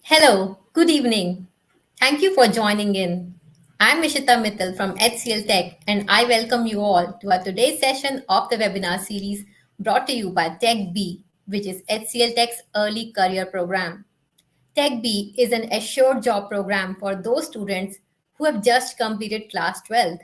Hello, good evening. Thank you for joining in. I'm Mishita Mittal from HCL Tech, and I welcome you all to our today's session of the webinar series brought to you by TechB, which is HCL Tech's early career program. TechB is an assured job program for those students who have just completed class 12.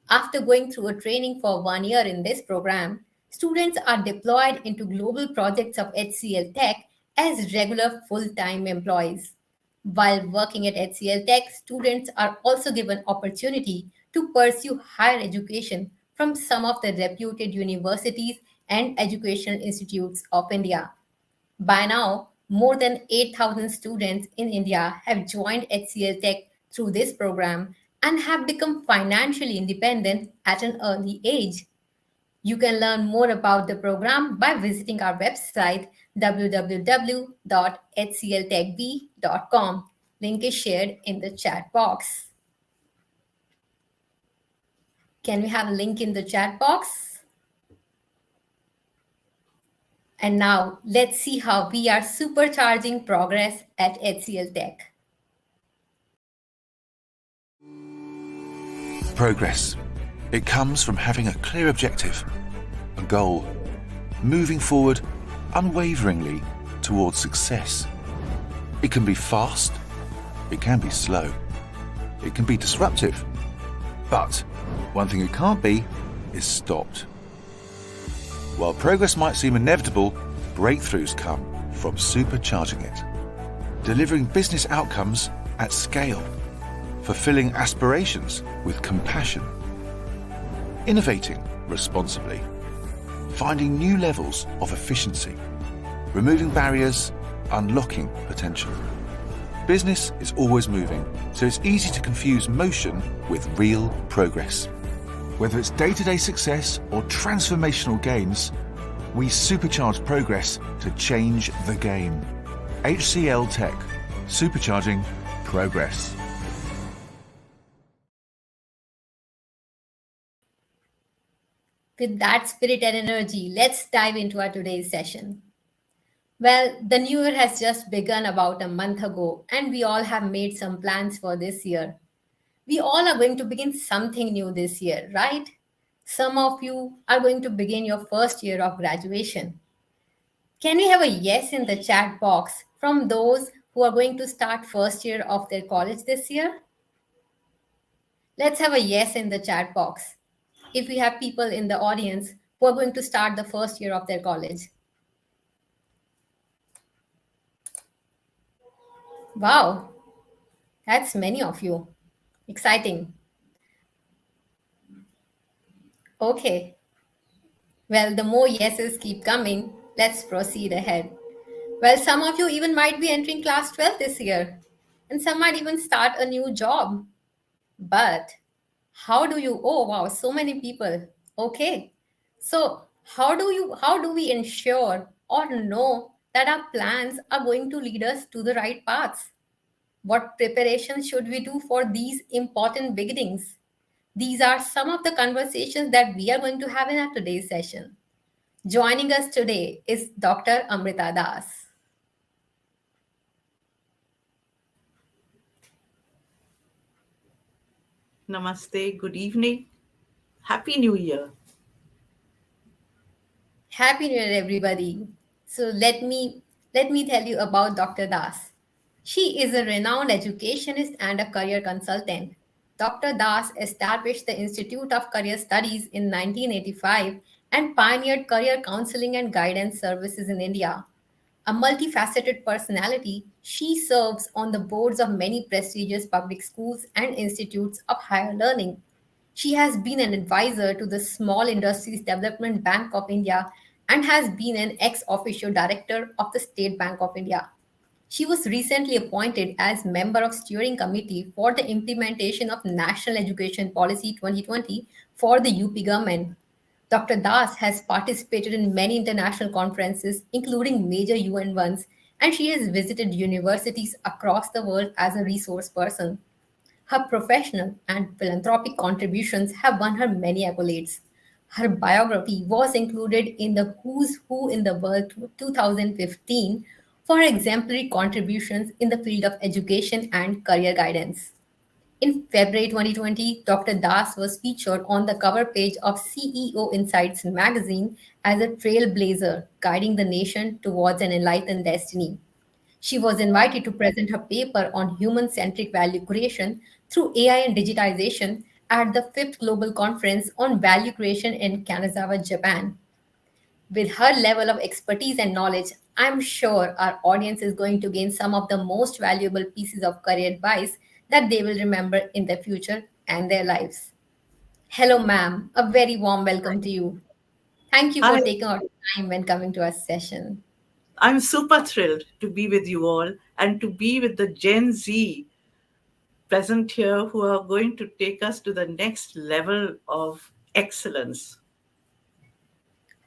After going through a training for 1 year in this program, students are deployed into global projects of HCL Tech as regular full time employees. While working at HCL Tech, students are also given opportunity to pursue higher education from some of the reputed universities and educational institutes of India. By now, more than 8,000 students in India have joined HCL Tech through this program and have become financially independent at an early age. You can learn more about the program by visiting our website www.hcltechb.com. Link is shared in the chat box. Can we have a link in the chat box? And now let's see how we are supercharging progress at HCL Tech. Progress. It comes from having a clear objective, a goal, moving forward unwaveringly towards success. It can be fast, it can be slow, it can be disruptive, but one thing it can't be is stopped. While progress might seem inevitable, breakthroughs come from supercharging it, delivering business outcomes at scale, fulfilling aspirations with compassion, innovating responsibly, finding new levels of efficiency, removing barriers, unlocking potential. Business is always moving, so it's easy to confuse motion with real progress. Whether it's day-to-day success or transformational gains, we supercharge progress to change the game. HCL Tech, supercharging progress. With that spirit and energy, let's dive into our today's session. Well, the new year has just begun about a month ago, and we all have made some plans for this year. We all are going to begin something new this year, right? Some of you are going to begin your first year of graduation. Can we have a yes in the chat box from those who are going to start first year of their college this year? Let's have a yes in the chat box if we have people in the audience who are going to start the first year of their college. Wow, that's many of you. Exciting. Okay. Well, the more yeses keep coming, let's proceed ahead. Well, some of you even might be entering class 12 this year, and some might even start a new job. But how do you, oh wow, so many people. Okay. So how do we ensure or know that our plans are going to lead us to the right paths? What preparations should we do for these important beginnings? These are some of the conversations that we are going to have in our today's session. Joining us today is Dr. Amrita Das. Namaste, good evening. Happy New Year. Happy New Year, everybody. So let me tell you about Dr. Das. She is a renowned educationist and a career consultant. Dr. Das established the Institute of Career Studies in 1985 and pioneered career counseling and guidance services in India. A multifaceted personality, she serves on the boards of many prestigious public schools and institutes of higher learning. She has been an advisor to the Small Industries Development Bank of India and has been an ex officio director of the State Bank of India. She was recently appointed as member of steering committee for the implementation of National Education Policy 2020 for the UP government. Dr. Das has participated in many international conferences, including major UN ones, and she has visited universities across the world as a resource person. Her professional and philanthropic contributions have won her many accolades. Her biography was included in the Who's Who in the World 2015, for her exemplary contributions in the field of education and career guidance. In February 2020, Dr. Das was featured on the cover page of CEO Insights magazine as a trailblazer guiding the nation towards an enlightened destiny. She was invited to present her paper on human centric value creation through AI and digitization at the 5th Global Conference on Value Creation in Kanazawa, Japan. With her level of expertise and knowledge, I'm sure our audience is going to gain some of the most valuable pieces of career advice that they will remember in their future and their lives. Hello, ma'am. A very warm welcome to you. Thank you for Hi, taking out time when coming to our session. I'm super thrilled to be with you all and to be with the Gen Z present here who are going to take us to the next level of excellence.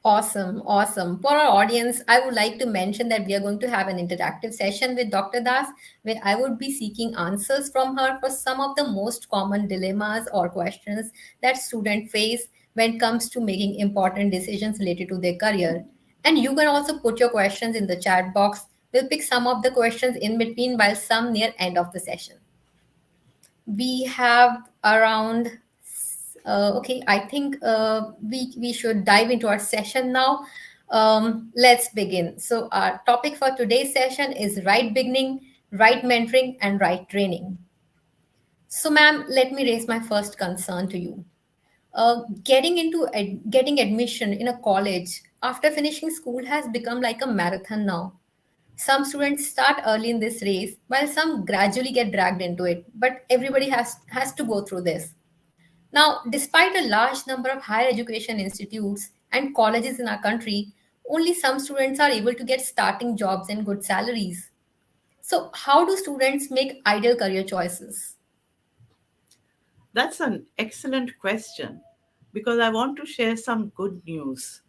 Awesome, awesome. For our audience, I would like to mention that we are going to have an interactive session with Dr. Das where I would be seeking answers from her for some of the most common dilemmas or questions that students face when it comes to making important decisions related to their career. And you can also put your questions in the chat box. We'll pick some of the questions in between while some near end of the session. We have around okay, I think we should dive into our session now. Let's begin. So our topic for today's session is right beginning, right mentoring, and right training. So ma'am, let me raise my first concern to you. Getting admission in a college after finishing school has become like a marathon now. Some students start early in this race, while some gradually get dragged into it. But everybody has to go through this. Now, despite a large number of higher education institutes and colleges in our country, only some students are able to get starting jobs and good salaries. So, how do students make ideal career choices? That's an excellent question because I want to share some good news.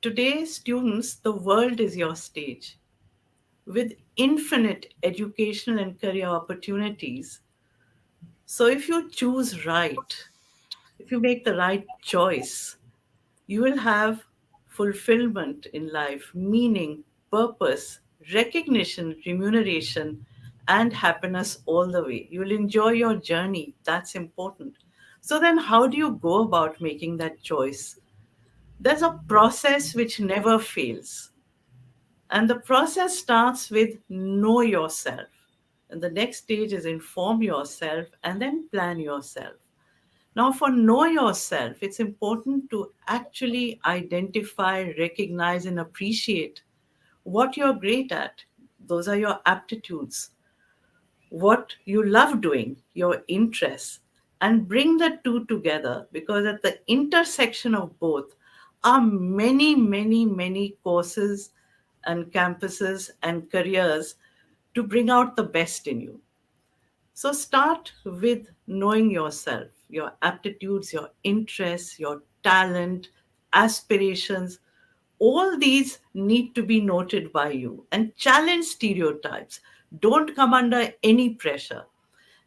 Today, students, the world is your stage. With infinite educational and career opportunities. So, if you choose right, if you make the right choice, you will have fulfillment in life, meaning, purpose, recognition, remuneration, and happiness all the way. You will enjoy your journey. That's important. So, then how do you go about making that choice? There's a process which never fails. And the process starts with know yourself. And the next stage is inform yourself and then plan yourself. Now, for know yourself, it's important to actually identify, recognize, and appreciate what you're great at. Those are your aptitudes, what you love doing, your interests, and bring the two together because at the intersection of both are many, many, many courses and campuses and careers to bring out the best in you. So start with knowing yourself, your aptitudes, your interests, your talent, aspirations. All these need to be noted by you and challenge stereotypes. Don't come under any pressure.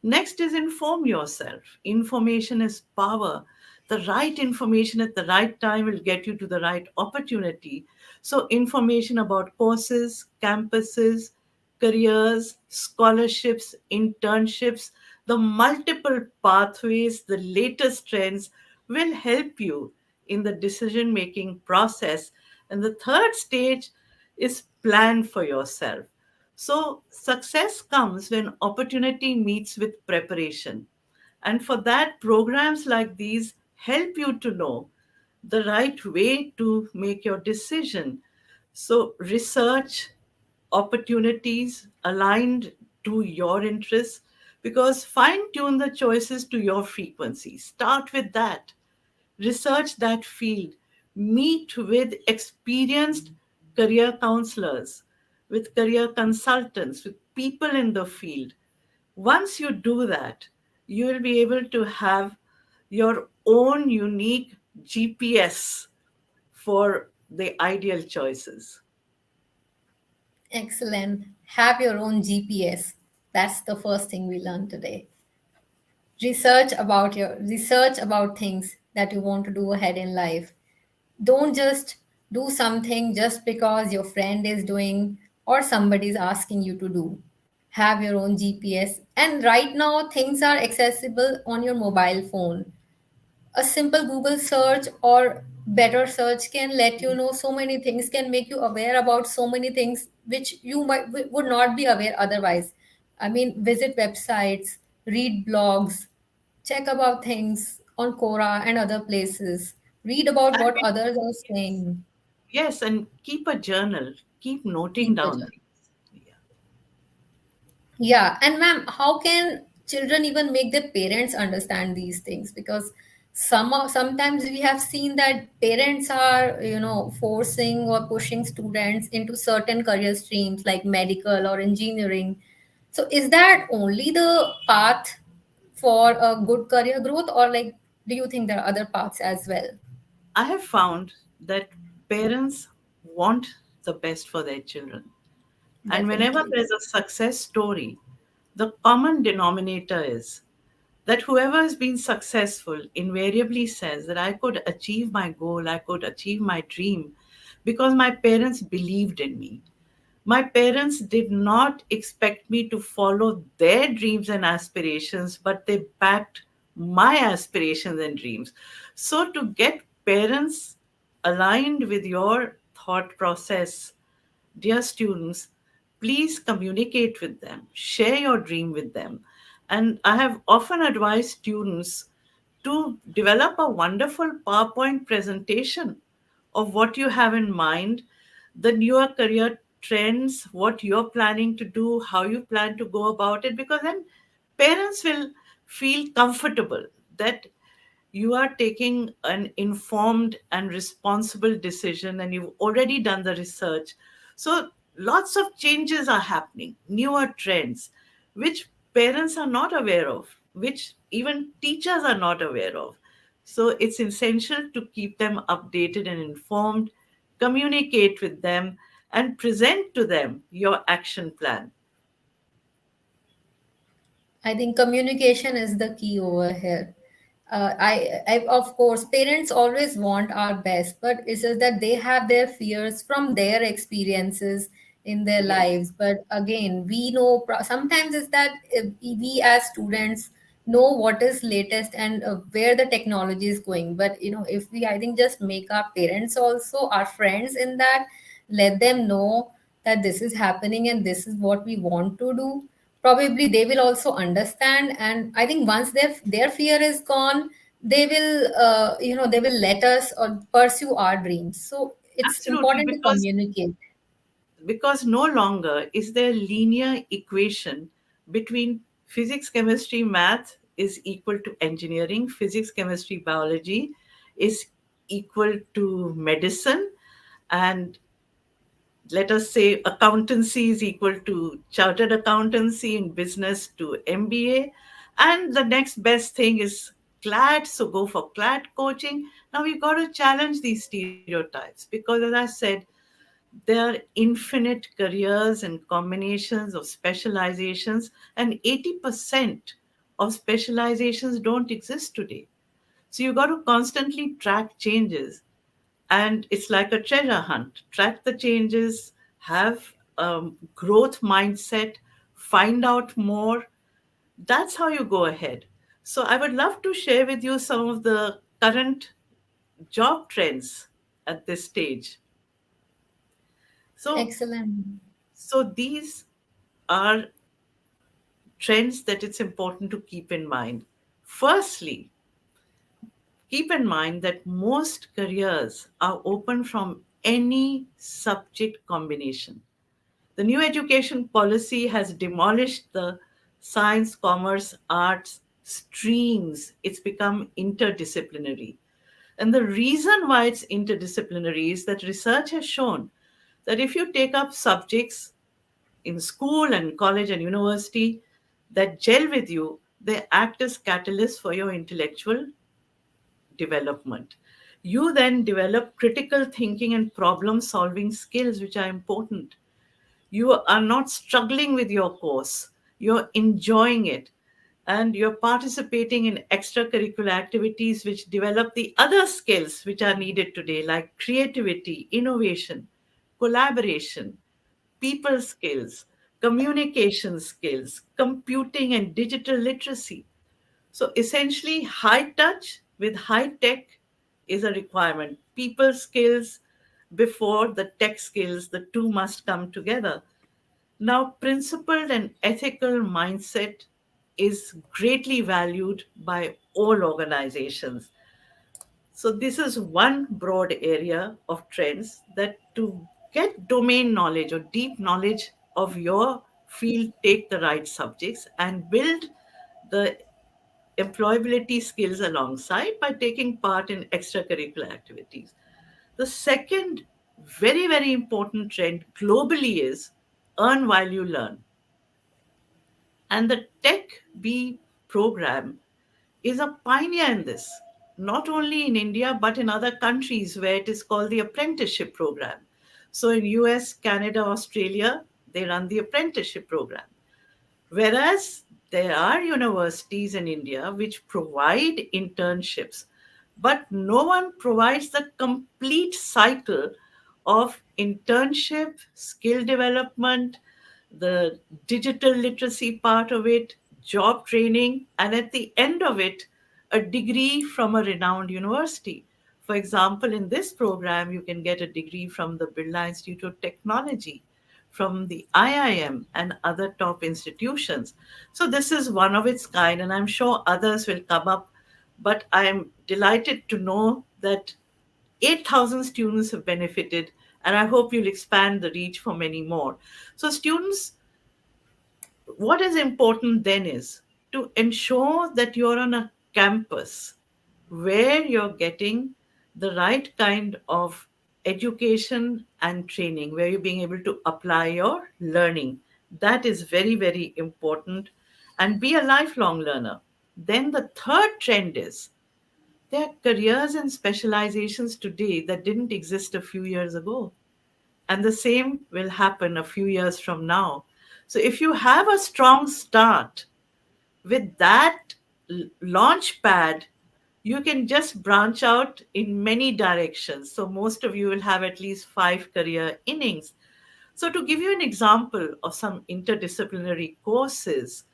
Next is inform yourself. Information is power. The right information at the right time will get you to the right opportunity. So, information about courses, campuses, careers, scholarships, internships, the multiple pathways, the latest trends will help you in the decision making process. And the third stage is plan for yourself. So, success comes when opportunity meets with preparation. And for that, programs like these help you to know the right way to make your decision. So, research opportunities aligned to your interests because fine tune the choices to your frequency. Start with that, research that field, meet with experienced career counselors, with career consultants, with people in the field. Once you do that, you will be able to have your own unique GPS for the ideal choices. Excellent. Have your own GPS. That's the first thing we learned today. Research about things that you want to do ahead in life. Don't just do something just because your friend is doing. or somebody's asking you to do. Have your own GPS. And right now, things are accessible on your mobile phone. A simple Google search or better search can let you know so many things, can make you aware about so many things which you would not be aware otherwise. I mean, visit websites, read blogs, check about things on Quora and other places, read about And what others are yes, saying. yes, and keep a journal, keep noting Keep the down journal. things. Yeah. Yeah, and ma'am, how can children even make their parents understand these things? Because sometimes we have seen that parents are, forcing or pushing students into certain career streams like medical or engineering. So is that only the path for a good career growth, or like, do you think there are other paths as well? I have found that parents want the best for their children. And whenever Definitely. there's a success story, the common denominator is that whoever has been successful invariably says that I could achieve my goal, I could achieve my dream because my parents believed in me. My parents did not expect me to follow their dreams and aspirations, but they backed my aspirations and dreams. So, to get parents aligned with your thought process, dear students, please communicate with them, share your dream with them. And I have often advised students to develop a wonderful PowerPoint presentation of what you have in mind, the newer career trends, what you're planning to do, how you plan to go about it, because then parents will feel comfortable that you are taking an informed and responsible decision and you've already done the research. So lots of changes are happening, newer trends, which parents are not aware of, which even teachers are not aware of. So it's essential to keep them updated and informed, communicate with them, and present to them your action plan. I think communication is the key over here. Of course, parents always want our best, but it's just that they have their fears from their experiences in their Yes, lives. But again, we know sometimes it's that we as students know what is latest and where the technology is going. But if we, I think, just make our parents also our friends in that, let them know that this is happening and this is what we want to do, probably they will also understand. And I think once their fear is gone, they will they will let us or pursue our dreams. So it's absolutely, important to communicate. because no longer is there linear equation between physics, chemistry, math is equal to engineering, physics, chemistry, biology is equal to medicine, and let us say accountancy is equal to chartered accountancy, in business to MBA, and the next best thing is CLAT, so go for CLAT coaching. Now we've got to challenge these stereotypes because, as I said, there are infinite careers and combinations of specializations, and 80% of specializations don't exist today. So you've got to constantly track changes, and it's like a treasure hunt. Track the changes, have growth mindset, find out more. That's how you go ahead. So I would love to share with you some of the current job trends at this stage. So, Excellent. these are trends that it's important to keep in mind. Firstly, keep in mind that most careers are open from any subject combination. The new education policy has demolished the science, commerce, arts streams. It's become interdisciplinary. And the reason why it's interdisciplinary is that research has shown that if you take up subjects in school and college and university that gel with you, they act as catalysts for your intellectual development. You then develop critical thinking and problem solving skills, which are important. You are not struggling with your course, you're enjoying it, and you're participating in extracurricular activities which develop the other skills which are needed today, like creativity, innovation, collaboration, people skills, communication skills, computing and digital literacy. So essentially, high touch with high tech is a requirement. People skills before the tech skills, the two must come together. Now, principled and ethical mindset is greatly valued by all organizations. So, this is one broad area of trends that to get domain knowledge or deep knowledge of your field, take the right subjects and build the employability skills alongside by taking part in extracurricular activities. The second very, very important trend globally is earn while you learn. And the Tech B program is a pioneer in this, not only in India, but in other countries where it is called the apprenticeship program. So in US, Canada, Australia, they run the apprenticeship program. Whereas there are universities in India which provide internships, but no one provides the complete cycle of internship, skill development, the digital literacy part of it, job training, and at the end of it, a degree from a renowned university. For example, in this program, you can get a degree from the Birla Institute of Technology, from the IIM, and other top institutions. So, this is one of its kind, and I'm sure others will come up. But I am delighted to know that 8,000 students have benefited, and I hope you'll expand the reach for many more. So, students, what is important then is to ensure that you're on a campus where you're getting the right kind of education and training, where you're being able to apply your learning. That is very, very important. And be a lifelong learner. Then the third trend is there are careers and specializations today that didn't exist a few years ago. And the same will happen a few years from now. So if you have a strong start with that launch pad, you can just branch out in many directions. So most of you will have at least 5 career innings. So, to give you an example of some interdisciplinary courses,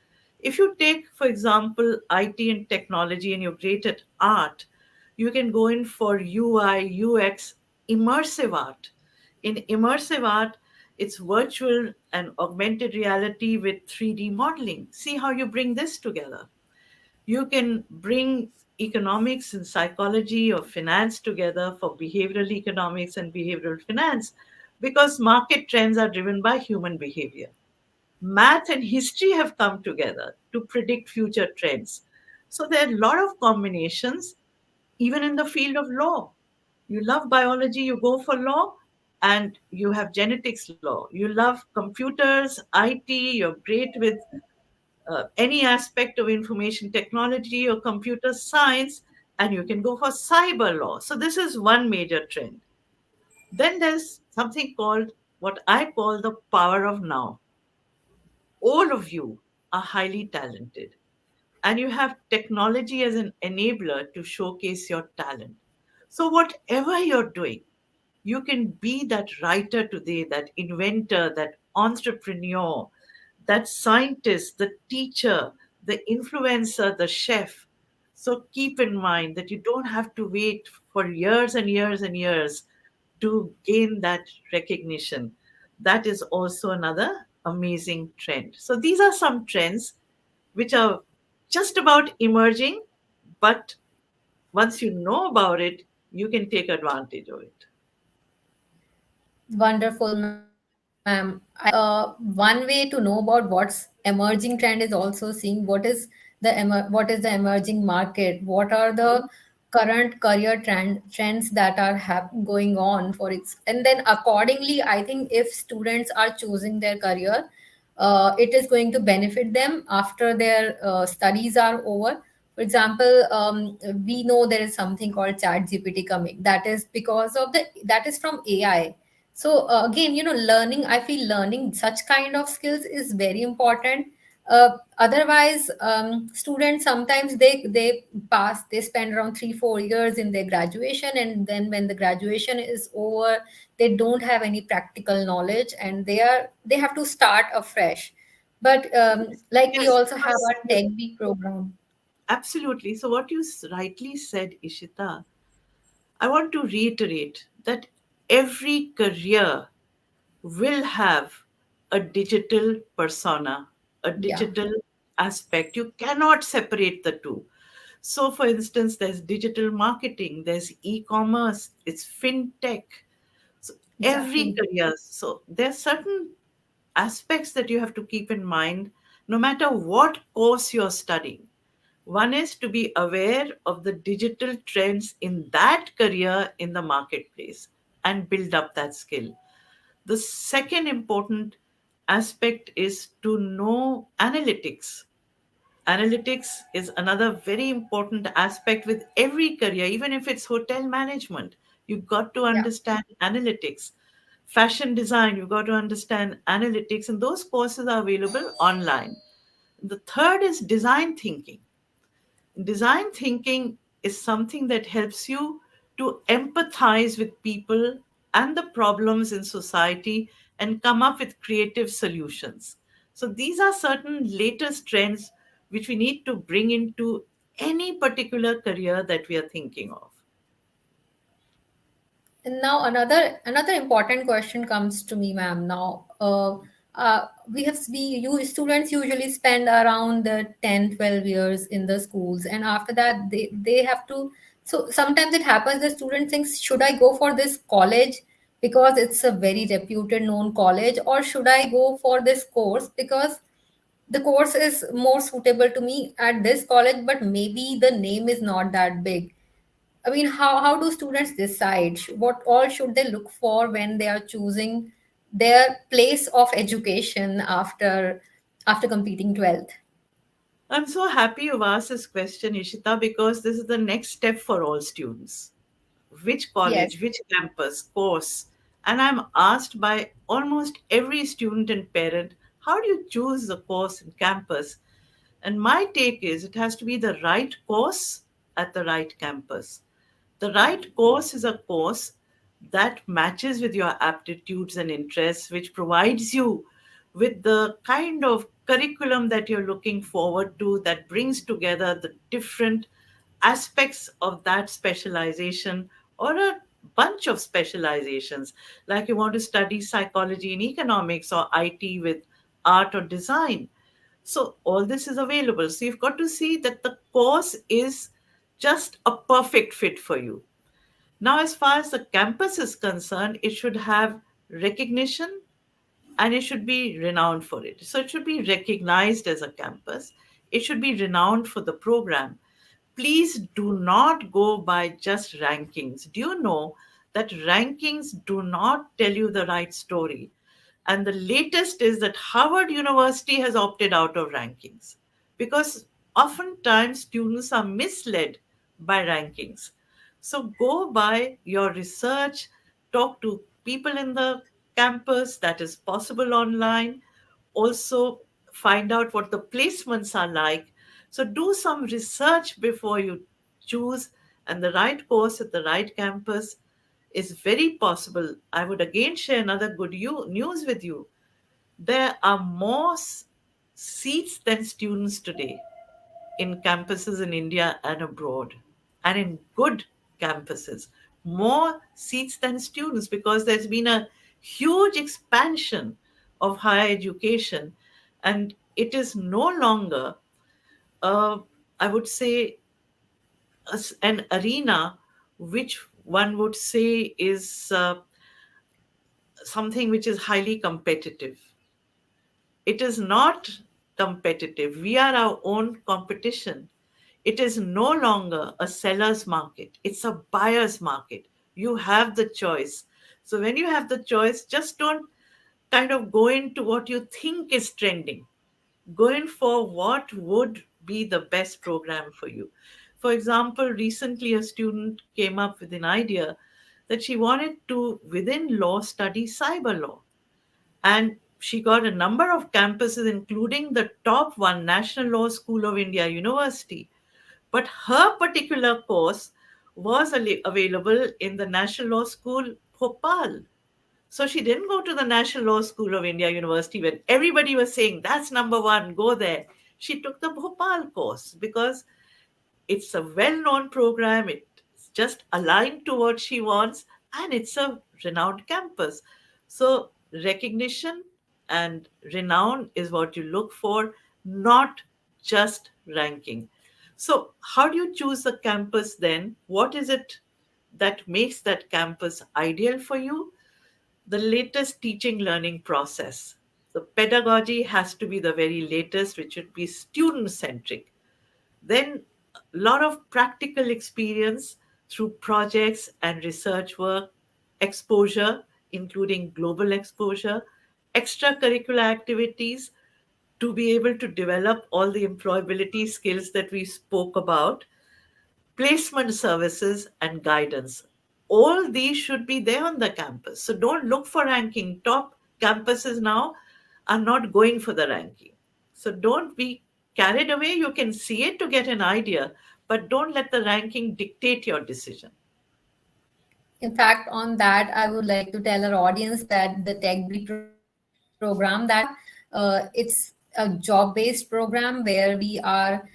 if you take, for example, IT and technology and you're great at art, you can go in for UI, UX, immersive art. In immersive art, it's virtual and augmented reality with 3D modeling. See how you bring this together. You can bring economics and psychology or finance together for behavioral economics and behavioral finance because market trends are driven by human behavior. Math and history have come together to predict future trends. So there are a lot of combinations, even in the field of law. You love biology, you go for law, and you have genetics law. You love computers, IT, you're great with any aspect of information technology or computer science, and you can go for cyber law. So, this is one major trend. Then there's something called what I call the power of now. All of you are highly talented, and you have technology as an enabler to showcase your talent. So, whatever you're doing, you can be that writer today, that inventor, that entrepreneur, that scientist, the teacher, the influencer, the chef. So keep in mind that you don't have to wait for years and years and years to gain that recognition. That is also another amazing trend. So these are some trends which are just about emerging, but once you know about it, you can take advantage of it. Wonderful, ma'am. One way to know about what's emerging trend is also seeing what is the emerging market, what are the current career trends that are going on for it, and then accordingly, I think if students are choosing their career, it is going to benefit them after their studies are over. For example, we know there is something called Chat GPT coming. That is because of that is from AI. So again, learning, I feel learning such kind of skills is very important. Otherwise, students sometimes they spend around 3 4 years in their graduation, and then when the graduation is over, they don't have any practical knowledge, and they have to start afresh. But like we Yes, also have because our tech week program. absolutely. So, what you rightly said, Ishita, I want to reiterate that every career will have a digital persona, a Yeah, digital aspect. You cannot separate the two. So, for instance, there's digital marketing, there's e commerce, it's fintech. So, every exactly. career. So, there's certain aspects that you have to keep in mind no matter what course you're studying. One is to be aware of the digital trends in that career in the marketplace and build up that skill. The second important aspect is to know analytics. Analytics is another very important aspect with every career, even if it's hotel management. You've got to Yeah. understand analytics. Fashion design, you've got to understand analytics, and those courses are available online. The third is design thinking. Design thinking is something that helps you to empathize with people and the problems in society and come up with creative solutions. So, these are certain latest trends which we need to bring into any particular career that we are thinking of. And now another important question comes to me, ma'am. Now, we you students usually spend around 10 12 years in the schools, and after that they have to. So sometimes it happens the student thinks, should I go for this college because it's a very reputed known college, or should I go for this course because the course is more suitable to me at this college, but maybe the name is not that big. I mean, how do students decide what all should they look for when they are choosing their place of education after completing 12th? I'm so happy you've asked this question, Ishita, because this is the next step for all students. Which Yes. college, which campus, course. And I'm asked by almost every student and parent, how do you choose the course and campus? And my take is it has to be the right course at the right campus. The right course is a course that matches with your aptitudes and interests, which provides you with the kind of curriculum that you're looking forward to, that brings together the different aspects of that specialization or a bunch of specializations. Like you want to study psychology and economics or IT with art or design. So, all this is available. So, you've got to see that the course is just a perfect fit for you. Now, as far as the campus is concerned, it should have recognition and it should be renowned for it. So, it should be recognized as a campus, it should be renowned for the program. Please do not go by just rankings. Do you know that rankings do not tell you the right story? And the latest is that Harvard University has opted out of rankings because oftentimes students are misled by rankings. So go by your research, talk to people in the campus that is possible online. Also, find out what the placements are like. So do some research before you choose, and the right course at the right campus is very possible. I would again share another good news with you. There are more seats than students today in campuses in India and abroad, and in good campuses. More seats than students because there's been a huge expansion of higher education, and it is no longer, uh, I would say, an arena which one would say is something which is highly competitive. It is not competitive. We are our own competition. It is no longer a seller's market, it's a buyer's market. You have the choice. So, when you have the choice, just don't kind of go into what you think is trending. Go in for what would be the best program for you. For example, recently a student came up with an idea that she wanted to, within law, study cyber law. And she got a number of campuses, including the top one, National Law School of India University. But her particular course was available in the National Law School, Bhopal. So she didn't go to the National Law School of India University when everybody was saying, that's number one, go there. She took the Bhopal course because it's a well known program, it's just aligned to what she wants, and it's a renowned campus. So, recognition and renown is what you look for, not just ranking. So, how do you choose the campus then? What is it that makes that campus ideal for you? The latest teaching learning process. The pedagogy has to be the very latest, which should be student centric. Then a lot of practical experience through projects and research work, exposure, including global exposure, extracurricular activities to be able to develop all the employability skills that we spoke about, placement services, and guidance. All these should be there on the campus. So don't look for ranking. Top campuses now are not going for the ranking. So don't be carried away. You can see it to get an idea, but don't let the ranking dictate your decision. In fact, on that, I would like to tell our audience that the Tech B program that we have, it's a job-based program where we are,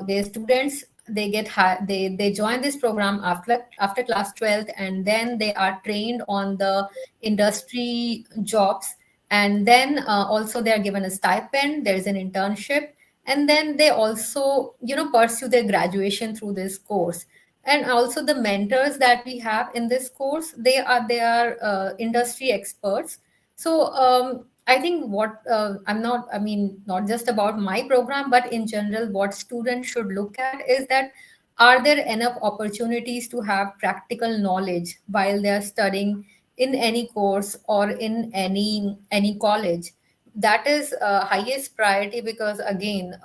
their students, they get they join this program after class 12th, and then they are trained on the industry jobs, and then also they are given a stipend. There is an internship, and then they also pursue their graduation through this course. And also the mentors that we have in this course, they are industry experts. So I think what I mean, not just about my program, but in general, what students should look at is that are there enough opportunities to have practical knowledge while they are studying in any course or in any college. That is highest priority, because again,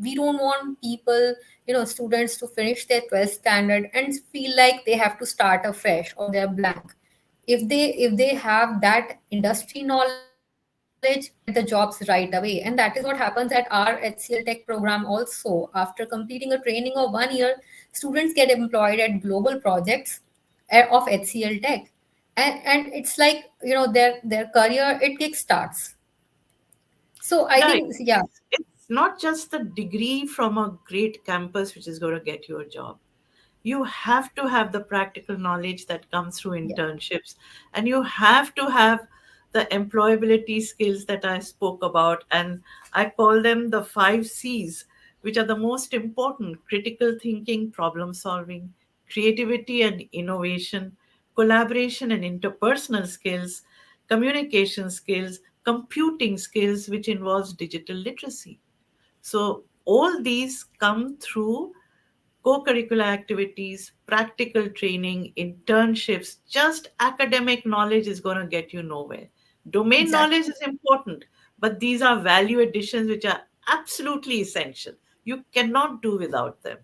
we don't want people, students to finish their 12th standard and feel like they have to start afresh or they're blank. If they have that industry knowledge, they get the jobs right away. And that is what happens at our HCL Tech program also. After completing a training of 1 year, students get employed at global projects of HCL Tech. And it's like, their career, it kickstarts. So I Right. think, yeah, It's not just the degree from a great campus which is going to get you a job. You have to have the practical knowledge that comes through yeah, internships, and you have to have the employability skills that I spoke about. And I call them the 5 C's, which are the most important: critical thinking, problem solving, creativity and innovation, collaboration and interpersonal skills, communication skills, computing skills, which involves digital literacy. So all these come through co-curricular activities, practical training, internships. Just academic knowledge is going to get you nowhere. Domain exactly. knowledge is important, but these are value additions which are absolutely essential. You cannot do without them.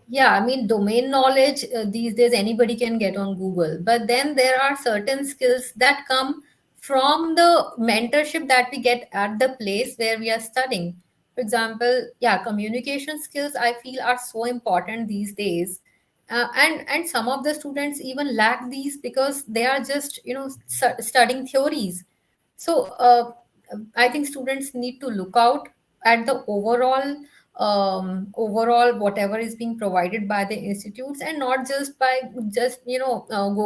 Yeah, I mean, domain knowledge these days anybody can get on Google. But then there are certain skills that come from the mentorship that we get at the place where we are studying. For example, yeah, communication skills I feel are so important these days. And some of the students even lack these because they are just, studying theories. So I think students need to look out at the overall whatever is being provided by the institutes, and not just go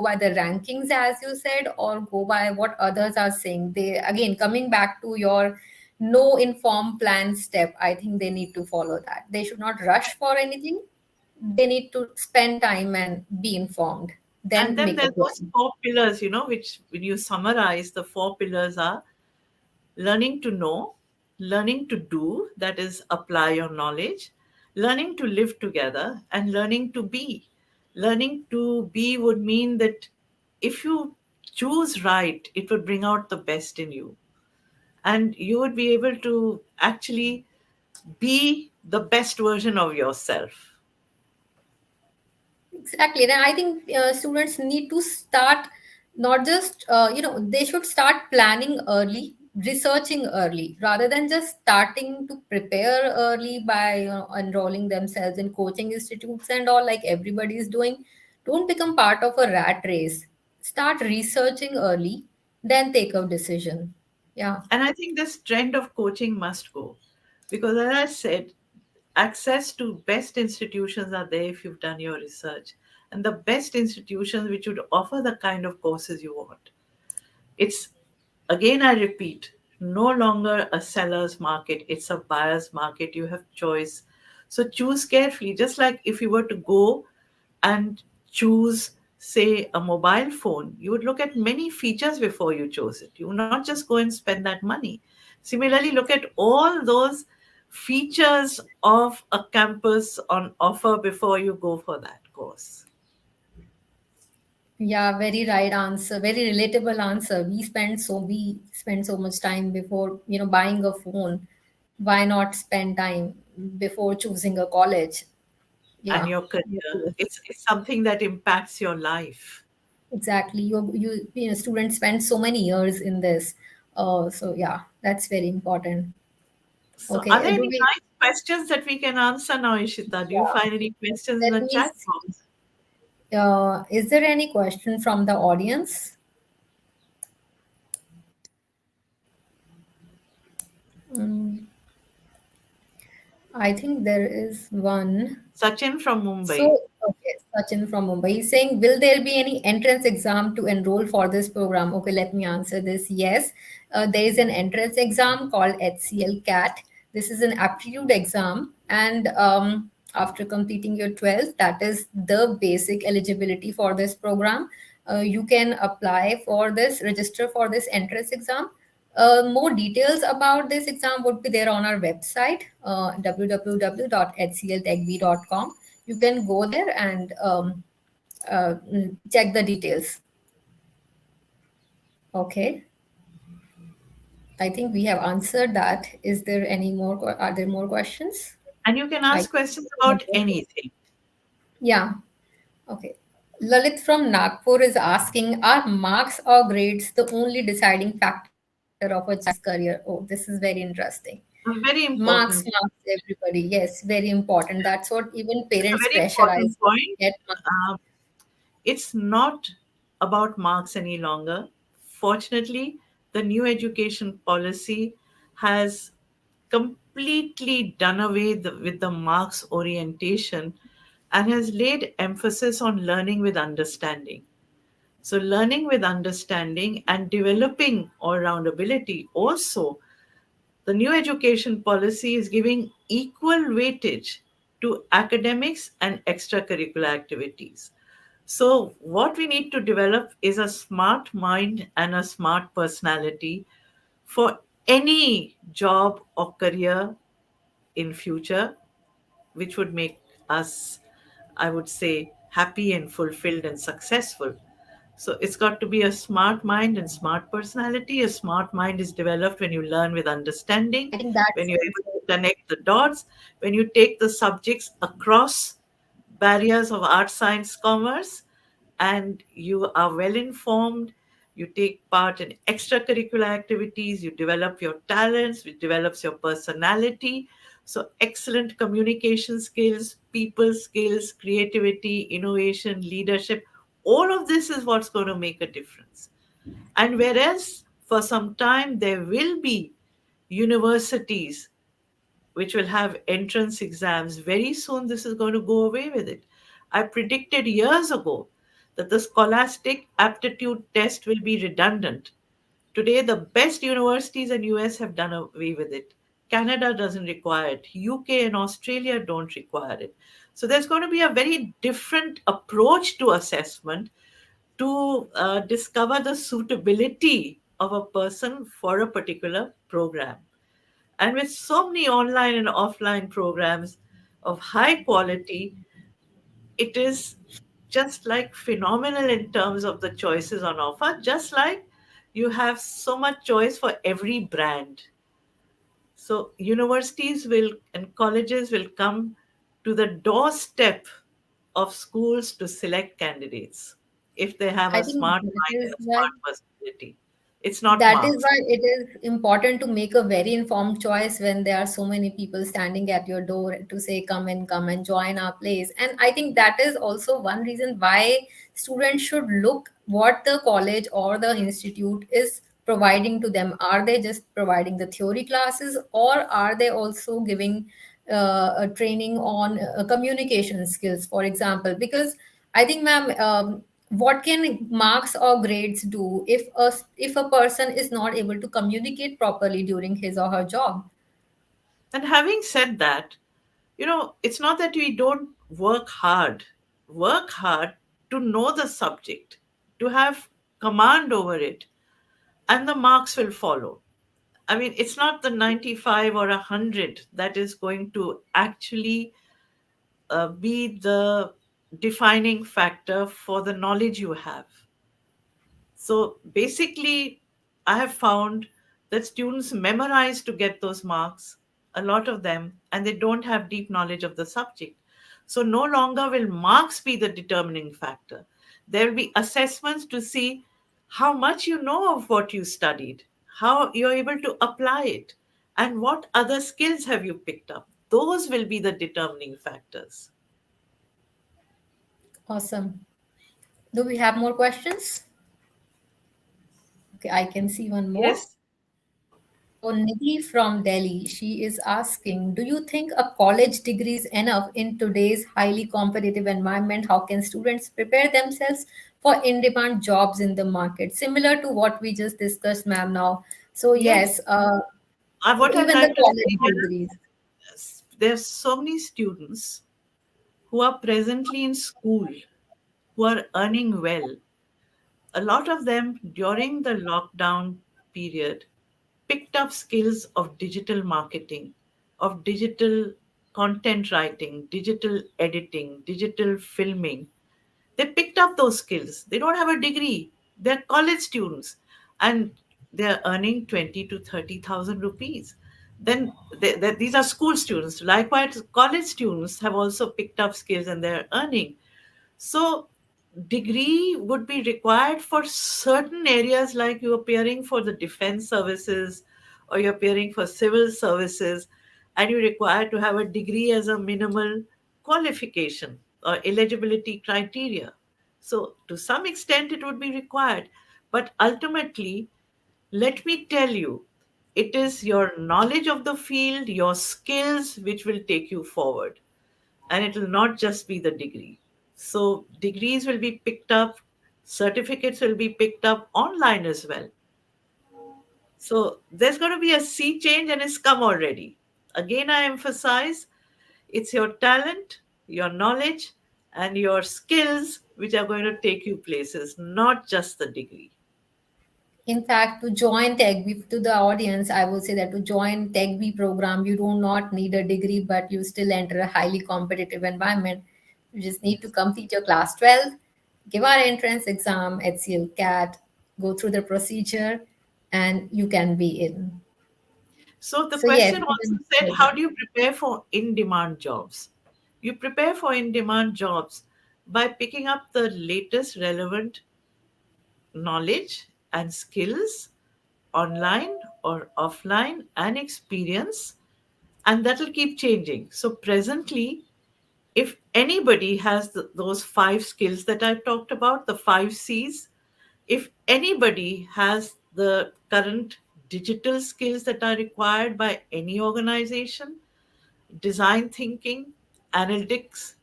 by the rankings, as you said, or go by what others are saying. They, again, coming back to your no informed plan step, I think they need to follow that. They should not rush for anything. They need to spend time and be informed, And then then make a there's those plan. 4 pillars, which when you summarize, the 4 pillars are learning to know, learning to do, that is, apply your knowledge, learning to live together, and learning to be. Learning to be would mean that if you choose right, it would bring out the best in you. And you would be able to actually be the best version of yourself. Exactly. And I think students need to start, not just, they should start planning early. researching early rather than just starting to prepare early by enrolling themselves in coaching institutes and all like everybody is doing. Don't become part of a rat race. Start researching early, then take a decision. Yeah. And I think this trend of coaching must go, because, as I said, access to best institutions are there if you've done your research, and the best institutions which would offer the kind of courses you want. It's, again, I repeat, no longer a seller's market, it's a buyer's market. You have choice. So choose carefully. Just like if you were to go and choose, say, a mobile phone, you would look at many features before you chose it. You would not just go and spend that money. Similarly, look at all those features of a campus on offer before you go for that course. Yeah, very right answer. Very relatable answer. We spend so much time before, buying a phone. Why not spend time before choosing a college? And Yeah. your career, it's something that impacts your life. Exactly. Students spend so many years in this. So yeah, that's very important. So, are Okay. there Do any we? nice questions that we can answer now, Ishita? Do you Yeah. find any questions in Let the me chat see. box? Is there any question from the audience? Mm, I think there is one. Sachin from Mumbai. So, okay, Sachin from Mumbai. He's saying, will there be any entrance exam to enroll for this program? Okay, let me answer this. Yes, there is an entrance exam called HCL CAT. This is an aptitude exam, and after completing your 12th, that is the basic eligibility for this program. You can apply for this, register for this entrance exam. More details about this exam would be there on our website, www.hcltechb.com. You can go there and check the details. Okay, I think we have answered that. Is there any more? Are there more questions? And you can I ask questions about anything. yeah. Okay. Lalit from Nagpur is asking, are marks or grades the only deciding factor of a child's career? Oh, this is very interesting. Very Marks, important. marks, everybody. Yes, very important. That's what even It's a parents very pressurize. important point. Get marks. It's not about marks any longer. Fortunately, the new education policy has completely done away with the marks orientation and has laid emphasis on learning with understanding. So, learning with understanding and developing all round ability also, the new education policy is giving equal weightage to academics and extracurricular activities. So, what we need to develop is a smart mind and a smart personality for any job or career in future, which would make us, I would say, happy and fulfilled and successful. So it's got to be a smart mind and smart personality. A smart mind is developed when you learn with understanding, I think when that's you're able also, to connect the dots, when you take the subjects across barriers of art, science, commerce, and you are well informed. You take part in extracurricular activities, you develop your talents, which develops your personality. So, excellent communication skills, people skills, creativity, innovation, leadership, all of this is what's going to make a difference. And whereas for some time there will be universities which will have entrance exams. Very soon, this is going to go away with it. I predicted years ago that the scholastic aptitude test will be redundant. Today, the best universities in US have done away with it. Canada doesn't require it. UK and Australia don't require it. So there's going to be a very different approach to assessment to discover the suitability of a person for a particular program. And with so many online and offline programs of high quality, it is just like phenomenal in terms of the choices on offer, just like you have so much choice for every brand. So universities will and colleges will come to the doorstep of schools to select candidates if they have I a think smart that mind and is a why smart personality. It's not That is marks. why it is important to make a very informed choice when there are so many people standing at your door to say, come and join our place. And I think that is also one reason why students should look what the college or the institute is providing to them. Are they just providing the theory classes, or are they also giving a training on communication skills, for example? Because I think, ma'am, what can marks or grades do if a person is not able to communicate properly during his or her job? And having said that, it's not that we don't work hard to know the subject, to have command over it, and the marks will follow. I mean, it's not the 95 or 100 that is going to actually be the defining factor for the knowledge you have. So basically, I have found that students memorize to get those marks, a lot of them, and they don't have deep knowledge of the subject. So no longer will marks be the determining factor. There will be assessments to see how much you know of what you studied, how you're able to apply it, and what other skills have you picked up. Those will be the determining factors. Awesome. Do we have more questions? Okay, I can see one more. Yes. So Nidhi from Delhi, she is asking, do you think a college degree is enough in today's highly competitive environment? How can students prepare themselves for in-demand jobs in the market? Similar to what we just discussed, ma'am, now. So Yes. yes, What I'd even the like to college say degrees. is there's so many students who are presently in school who are earning well. A lot of them during the lockdown period picked up skills of digital marketing, of digital content writing, digital editing, digital filming. They picked up those skills. They don't have a degree. They're college students, and they're earning 20 to 30,000 rupees. Then these are school students. Likewise, college students have also picked up skills and they're earning. So, degree would be required for certain areas, like you appearing for the defense services or you're appearing for civil services, and you require to have a degree as a minimal qualification or eligibility criteria. So, to some extent, it would be required. But ultimately, let me tell you, it is your knowledge of the field, your skills, which will take you forward, and it will not just be the degree. So, degrees will be picked up, certificates will be picked up online as well. So, there's going to be a sea change, and it's come already. Again, I emphasize it's your talent, your knowledge, and your skills which are going to take you places, not just the degree. In fact, to join TechB, to the audience, I will say that to join TechB program, you do not need a degree, but you still enter a highly competitive environment. You just need to complete your class 12, give our entrance exam, HCL CAT, go through the procedure, and you can be in. So, the So yes, question also even said, further. how do you prepare for in demand jobs? You prepare for in demand jobs by picking up the latest relevant knowledge and skills online or offline and experience, and that will keep changing. So presently, if anybody has those five skills that I talked about, the 5 C's, if anybody has the current digital skills that are required by any organization, design thinking, analytics,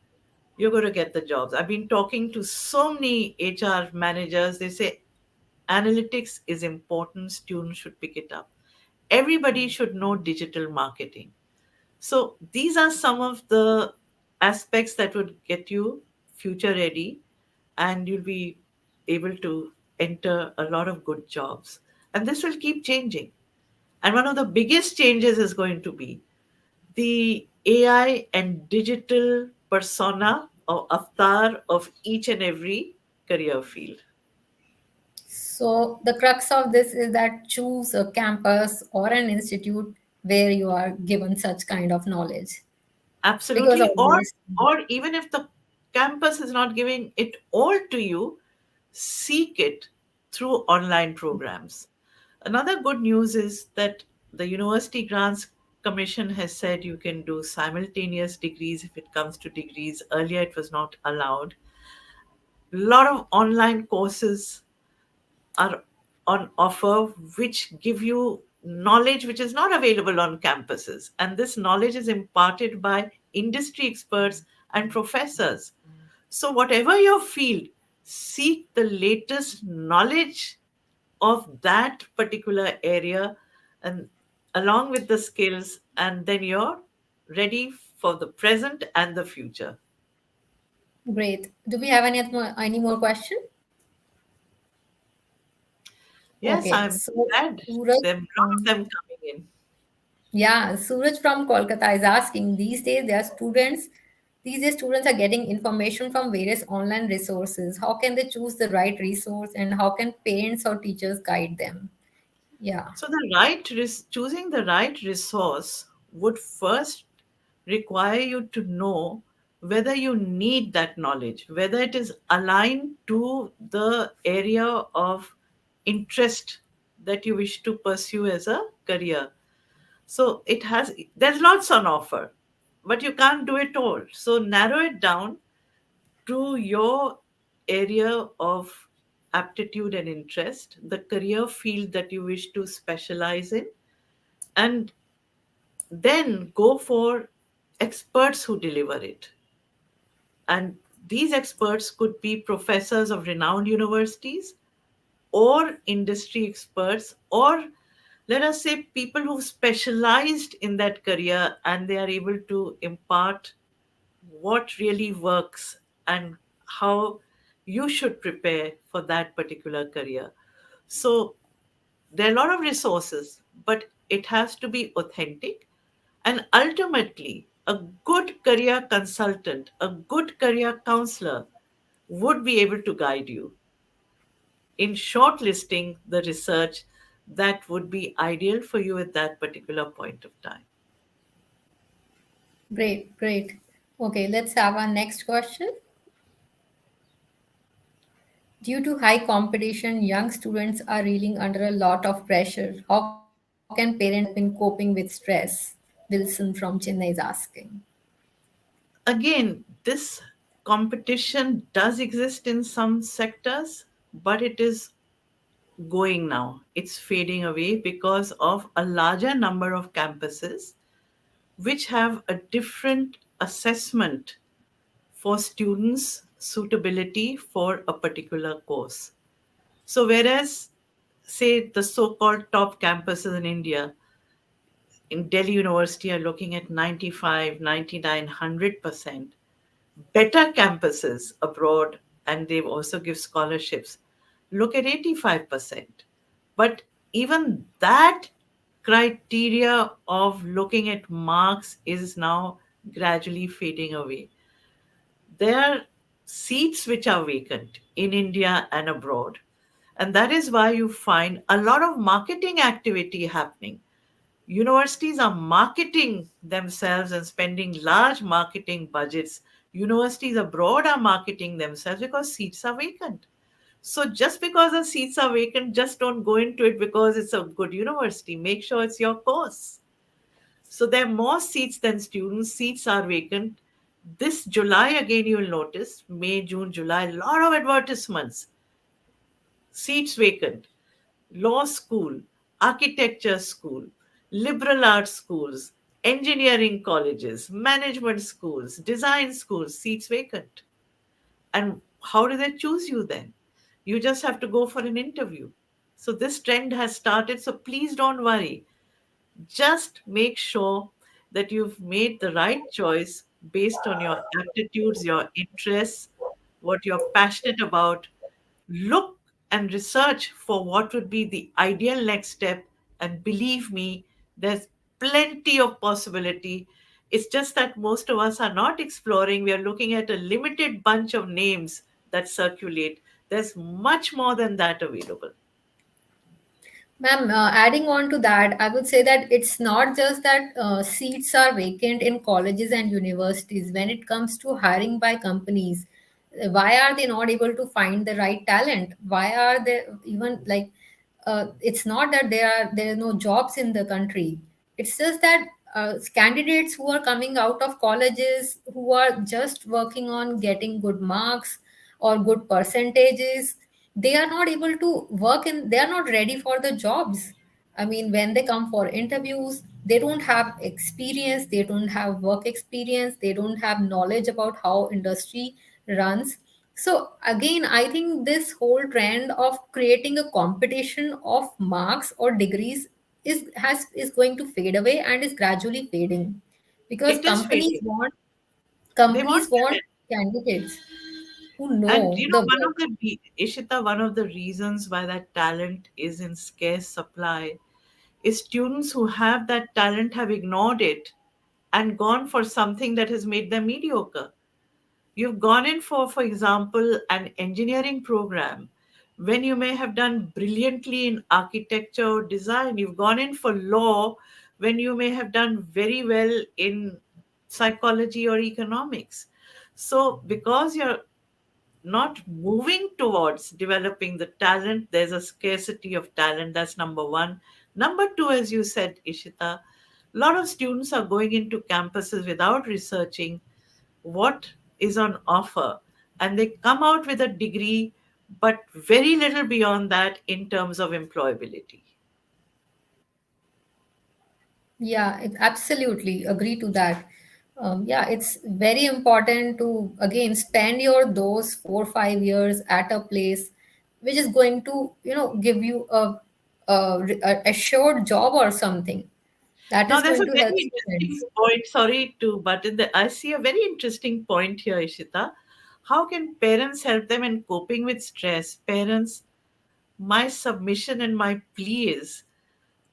you're going to get the jobs. I've been talking to so many HR managers. They say analytics is important, students should pick it up. Everybody should know digital marketing. So these are some of the aspects that would get you future ready, and you'll be able to enter a lot of good jobs. And this will keep changing. And one of the biggest changes is going to be the AI and digital persona or avatar of each and every career field. So the crux of this is that choose a campus or an institute where you are given such kind of knowledge. Because Absolutely. Or obviously, or even if the campus is not giving it all to you, seek it through online programs. Another good news is that the University Grants Commission has said you can do simultaneous degrees if it comes to degrees. Earlier, it was not allowed. A lot of online courses are on offer which give you knowledge which is not available on campuses. And this knowledge is imparted by industry experts and professors. So, whatever your field, seek the latest knowledge of that particular area and along with the skills, and then you're ready for the present and the future. Great. Do we have any more question? Yes, Okay, I'm so glad Suraj, there are a lot of them coming in. yeah, Suraj from Kolkata is asking, these days students are getting information from various online resources. How can they choose the right resource and how can parents or teachers guide them? Yeah, So choosing the right resource would first require you to know whether you need that knowledge, whether it is aligned to the area of interest that you wish to pursue as a career. So there's lots on offer, but you can't do it all. So narrow it down to your area of aptitude and interest, the career field that you wish to specialize in, and then go for experts who deliver it. And these experts could be professors of renowned universities or industry experts, or let us say people who've specialized in that career and they are able to impart what really works and how you should prepare for that particular career. So there are a lot of resources, but it has to be authentic. And ultimately, a good career consultant, a good career counselor would be able to guide you in shortlisting the research that would be ideal for you at that particular point of time. great, great. Okay, let's have our next question. Due to high competition, young students are reeling under a lot of pressure. How can parents help in coping with stress? Wilson from Chennai is asking. Again, this competition does exist in some sectors, but it is going now. It's fading away because of a larger number of campuses which have a different assessment for students' suitability for a particular course. So, whereas, say, the so called top campuses in India, in Delhi University, are looking at 95, 99, 100%, better campuses abroad, and they also give scholarships, look at 85%. But even that criteria of looking at marks is now gradually fading away. There are seats which are vacant in India and abroad. And that is why you find a lot of marketing activity happening. Universities are marketing themselves and spending large marketing budgets. Universities abroad are marketing themselves because seats are vacant. So just because the seats are vacant, just don't go into it because it's a good university. Make sure it's your course. So there are more seats than students. Seats are vacant. This July, again, you will notice May, June, July, a lot of advertisements. Seats vacant. Law school, architecture school, liberal arts schools, engineering colleges, management schools, design schools, seats vacant. And how do they choose you then? You just have to go for an interview. So this trend has started. So please don't worry. Just make sure that you've made the right choice based on your aptitudes, your interests, what you're passionate about. Look and research for what would be the ideal next step. And believe me, there's plenty of possibility. It's just that most of us are not exploring. We are looking at a limited bunch of names that circulate. There's much more than that available. Ma'am, adding on to that, I would say that it's not just that seats are vacant in colleges and universities. When it comes to hiring by companies, why are they not able to find the right talent? Why are they even like it's not that there are no jobs in the country. It's just that candidates who are coming out of colleges, who are just working on getting good marks or good percentages, they are not able to work in, they are not ready for the jobs. I mean, when they come for interviews, they don't have experience, they don't have work experience, they don't have knowledge about how industry runs. So again, I think this whole trend of creating a competition of marks or degrees is going to fade away and is gradually fading, because It is fading. They want companies want talent. candidates who And know you know, the work. Ishita, one of the reasons why that talent is in scarce supply is students who have that talent have ignored it and gone for something that has made them mediocre. You've gone in for example, an engineering program when you may have done brilliantly in architecture or design. You've gone in for law when you may have done very well in psychology or economics. So, because you're not moving towards developing the talent, there's a scarcity of talent. That's number one. Number two, as you said, Ishita, a lot of students are going into campuses without researching what is on offer, and they come out with a degree but very little beyond that in terms of employability. Yeah, absolutely agree to that. Yeah, it's very important to again spend your those 4 5 years at a place which is going to give you a assured job or something that Now is there's going a to help very students. interesting point, sorry to but in the I see a very interesting point here, Ishita. How can parents help them in coping with stress? Parents, my submission and my plea is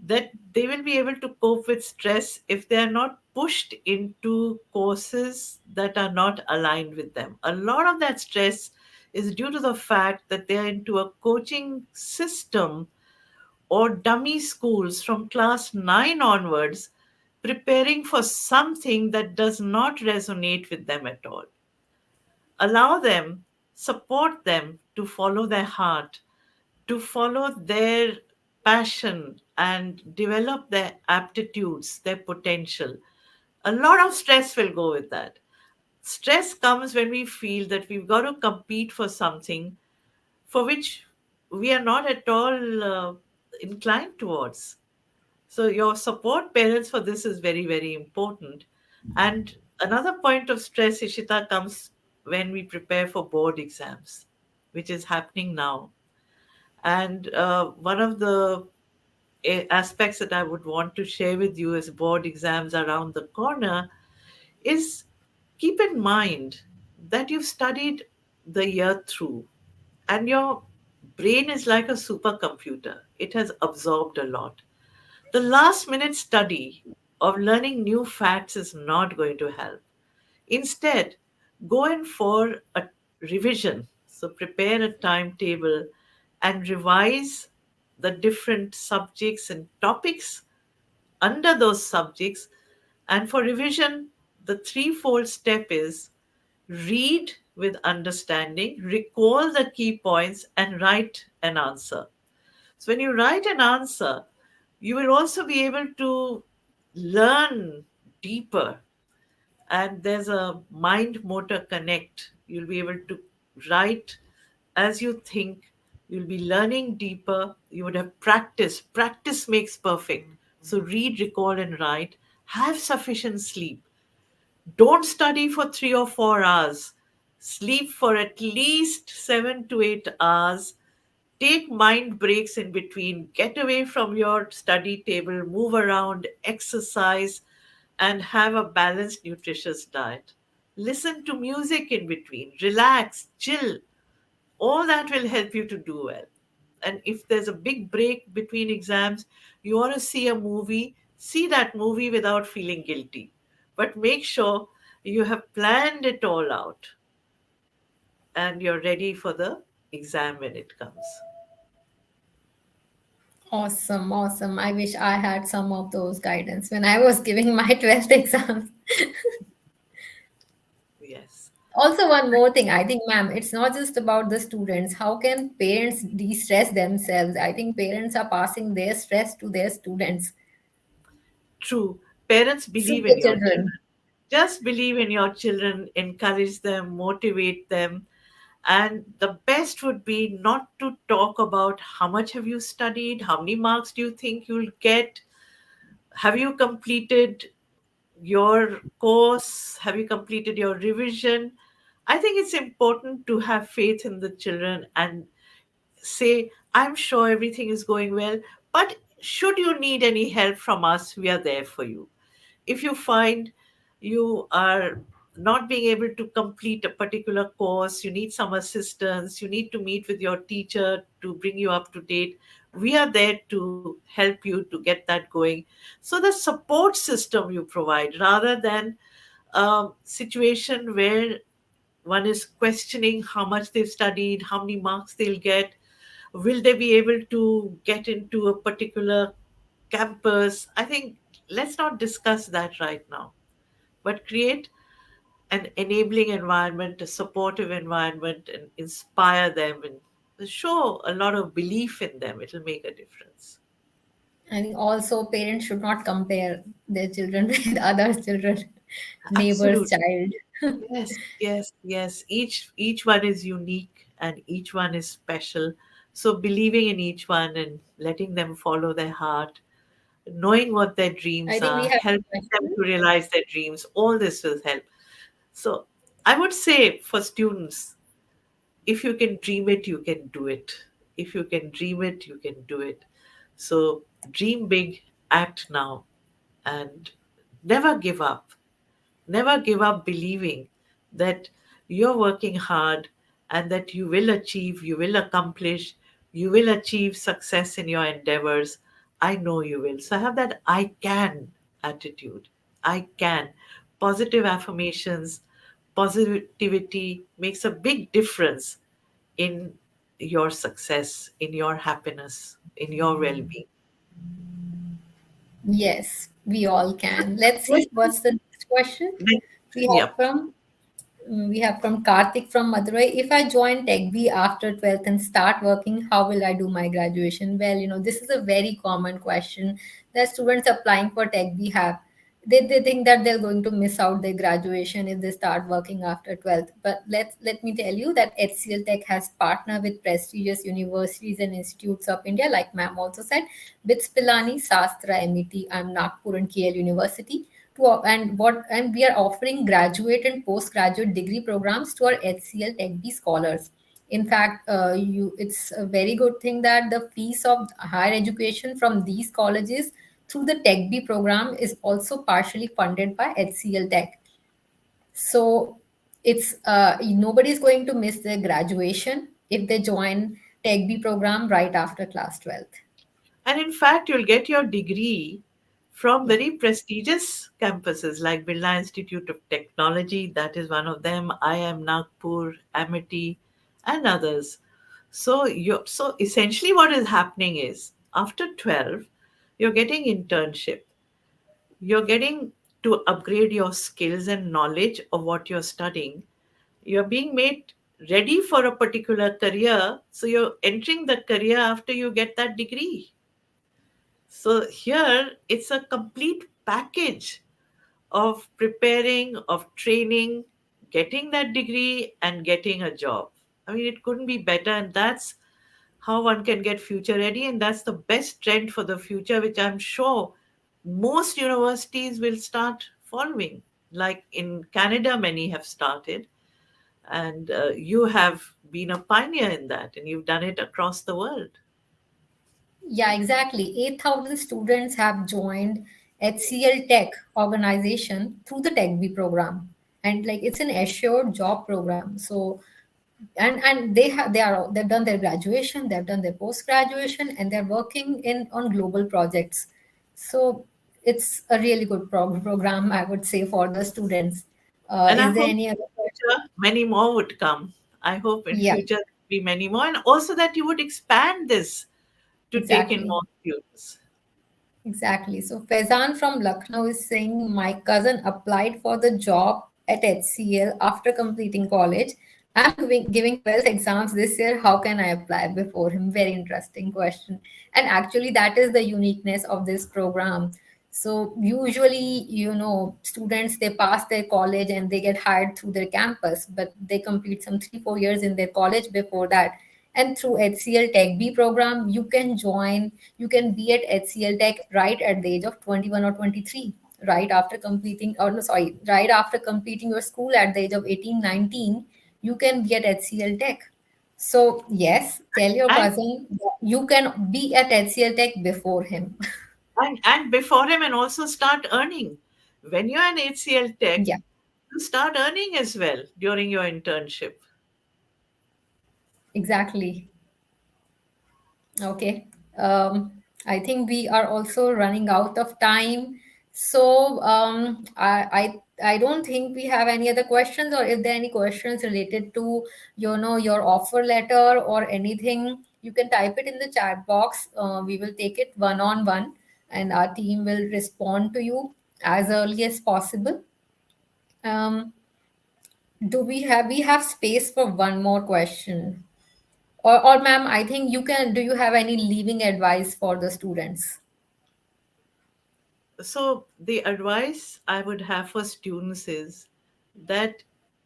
that they will be able to cope with stress if they are not pushed into courses that are not aligned with them. A lot of that stress is due to the fact that they are into a coaching system or dummy schools from class 9 onwards, preparing for something that does not resonate with them at all. Allow them, support them to follow their heart, to follow their passion and develop their aptitudes, their potential. A lot of stress will go with that. Stress comes when we feel that we've got to compete for something for which we are not at all inclined towards. So, your support, parents, for this is very, very important. And another point of stress, Ishita, comes when we prepare for board exams, which is happening now. And one of the aspects that I would want to share with you as board exams around the corner is keep in mind that you've studied the year through and your brain is like a supercomputer. It has absorbed a lot. The last minute study of learning new facts is not going to help. Instead, go in for a revision. So, prepare a timetable and revise the different subjects and topics under those subjects. And for revision, the threefold step is read with understanding, recall the key points, and write an answer. So, when you write an answer, you will also be able to learn deeper, and there's a mind motor connect. You'll be able to write as you think, you'll be learning deeper, you would have practice. Practice makes perfect. So, read, recall, and write. Have sufficient sleep. Don't study for 3 or 4 hours. Sleep for at least 7 to 8 hours. Take mind breaks in between. Get away from your study table, move around, exercise, and have a balanced, nutritious diet. Listen to music in between. Relax, chill. All that will help you to do well. And if there's a big break between exams, you want to see a movie, see that movie without feeling guilty. But make sure you have planned it all out and you're ready for the exam when it comes. Awesome, awesome. I wish I had some of those guidance when I was giving my 12th exams. Yes. Also, one more thing, I think, ma'am, it's not just about the students. How can parents de-stress themselves? I think parents are passing their stress to their students True. Parents through believe the in your children. children. Just believe in your children, encourage them, motivate them. And the best would be not to talk about how much have you studied, how many marks do you think you'll get, have you completed your course, have you completed your revision. I think it's important to have faith in the children and say, I'm sure everything is going well, but should you need any help from us, we are there for you. If you find you are not being able to complete a particular course, you need some assistance, you need to meet with your teacher to bring you up to date, we are there to help you to get that going. So the support system you provide rather than a situation where one is questioning how much they've studied, how many marks they'll get, will they be able to get into a particular campus. I think let's not discuss that right now, but create an enabling environment, a supportive environment, and inspire them and show a lot of belief in them. It'll make a difference. I think also parents should not compare their children with other children, neighbor's Absolutely. child. Yes, yes, yes. Each one is unique and each one is special. So believing in each one and letting them follow their heart, knowing what their I dreams think we are, have a helping them question. to realize their dreams, all this will help. So I would say for students, if you can dream it, you can do it. If you can dream it, you can do it. So dream big, act now, and never give up. Never give up believing that you're working hard and that you will achieve, you will accomplish, you will achieve success in your endeavors. I know you will. So have that I can attitude. I can. Positive affirmations, positivity makes a big difference in your success, in your happiness, in your well being. Yes, we all can. Let's see Question? what's the next question. Next. We have Yep. from Karthik from Madurai. If I join TechB after 12th and start working, how will I do my graduation? Well, this is a very common question that students applying for TechB have. They think that they're going to miss out their graduation if they start working after 12th. But let me tell you that HCL Tech has partnered with prestigious universities and institutes of India, like ma'am also said, BITS Pilani, Sastra, MET, and Nagpur and KL University and we are offering graduate and postgraduate degree programs to our HCL Tech B scholars. In fact, it's a very good thing that the fees of higher education from these colleges through the Tech B program is also partially funded by HCL Tech. So it's nobody is going to miss their graduation if they join Tech B program right after class 12th. And in fact, you'll get your degree from Yeah. very prestigious campuses like Birla Institute of Technology, that is one of them, IIM Nagpur, Amity, and others. So essentially what is happening is after 12, you're getting internship. You're getting to upgrade your skills and knowledge of what you're studying. You're being made ready for a particular career. So you're entering the career after you get that degree. So here it's a complete package of preparing, of training, getting that degree, and getting a job. I mean, it couldn't be better. And that's how one can get future ready. And that's the best trend for the future, which I'm sure most universities will start following. Like in Canada, many have started. And you have been a pioneer in that, and you've done it across the world. Yeah, exactly. 8,000 students have joined HCL Tech organization through the TechB program. And like it's an assured job program. So and they've done their graduation, they've done their post graduation, and they're working in on global projects. So it's a really good program, I would say, for the students. And I Is there hope any other in question? future many more would come. I hope in Yeah, future there will be many more, and also that you would expand this to take in exactly. more students. Exactly. So Faizan from Lucknow is saying my cousin applied for the job at HCL after completing college. I'm giving 12th exams this year. How can I apply before him? Very interesting question. And actually, that is the uniqueness of this program. So usually, students they pass their college and they get hired through their campus, but they complete some 3 4 years in their college before that. And through HCL Tech B program, you can be at HCL Tech right at the age of 21 or 23, right after completing, or no, sorry, right after completing your school at the age of 18, 19, you can be at HCL Tech. So, yes, tell your And cousin you can be at HCL Tech before him. and before him, and also start earning. When you're an HCL Tech, Yeah, you start earning as well during your internship. exactly. Okay. I think we are also running out of time. So I don't think we have any other questions, or if there are any questions related to your offer letter or anything, you can type it in the chat box. We will take it one on one, and our team will respond to you as early as possible. Um, do we have space for one more question? Or ma'am, I think you can. Do you have any leaving advice for the students? So, the advice I would have for students is that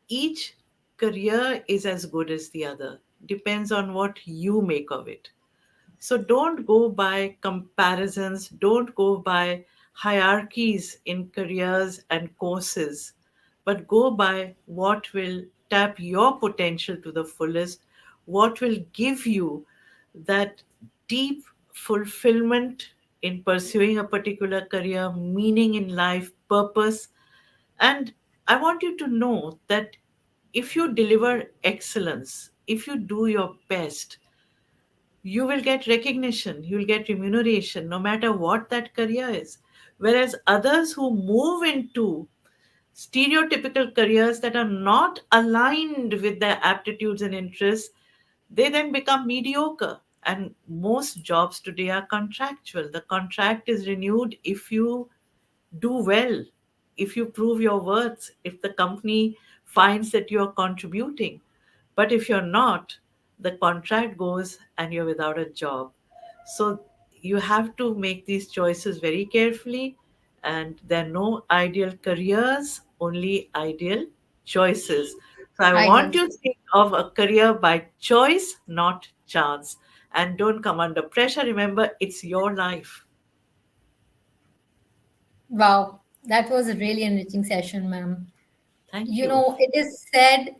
each career is as good as the other, depends on what you make of it. So don't go by comparisons, don't go by hierarchies in careers and courses, but go by what will tap your potential to the fullest, what will give you that deep fulfillment in pursuing a particular career, meaning in life, purpose. And I want you to know that if you deliver excellence, if you do your best, you will get recognition, you'll get remuneration, no matter what that career is. Whereas others who move into stereotypical careers that are not aligned with their aptitudes and interests, they then become mediocre. And most jobs today are contractual. The contract is renewed if you do well, if you prove your worth, if the company finds that you're contributing. But if you're not, the contract goes and you're without a job. So you have to make these choices very carefully. And there are no ideal careers, only ideal choices. So I I want love you to think of a career by choice, not chance. And don't come under pressure. Remember, it's your life. Wow, that was a really enriching session, ma'am. Thank You you. know, it is said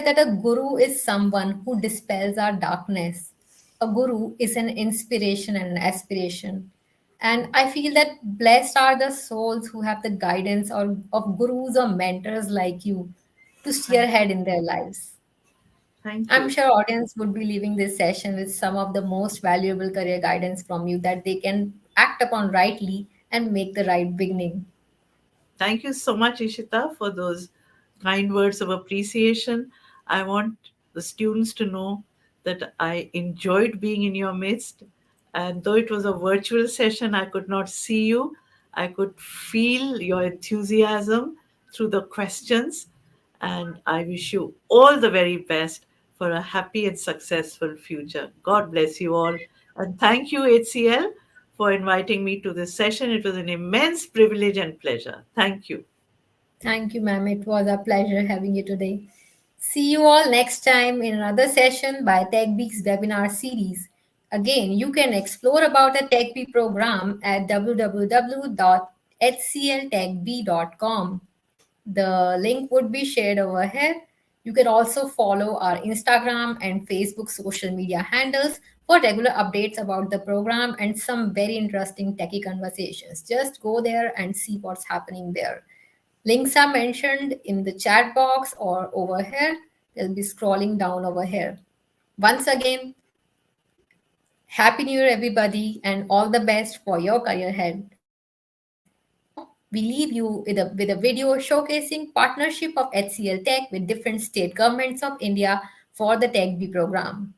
that a guru is someone who dispels our darkness. A guru is an inspiration and an aspiration. And I feel that blessed are the souls who have the guidance of gurus or mentors like you to steer Thank ahead in their lives. Thank I'm you. sure audience would be leaving this session with some of the most valuable career guidance from you that they can act upon rightly and make the right beginning. Thank you so much, Ishita, for those kind words of appreciation. I want the students to know that I enjoyed being in your midst. And though it was a virtual session, I could not see you. I could feel your enthusiasm through the questions. And I wish you all the very best for a happy and successful future. God bless you all. And thank you, HCL, for inviting me to this session. It was an immense privilege and pleasure. Thank you. Thank you, ma'am. It was a pleasure having you today. See you all next time in another session by TechBeak's webinar series. Again, you can explore about the TechBee program at www.hcltechbee.com. The link would be shared over here. You can also follow our Instagram and Facebook social media handles for regular updates about the program and some very interesting techie conversations. Just go there and see what's happening there. Links are mentioned in the chat box or over here. They'll be scrolling down over here. Once again, Happy New Year, everybody, and all the best for your career ahead. Now, we leave you with a video showcasing partnership of HCL Tech with different state governments of India for the Tech B program.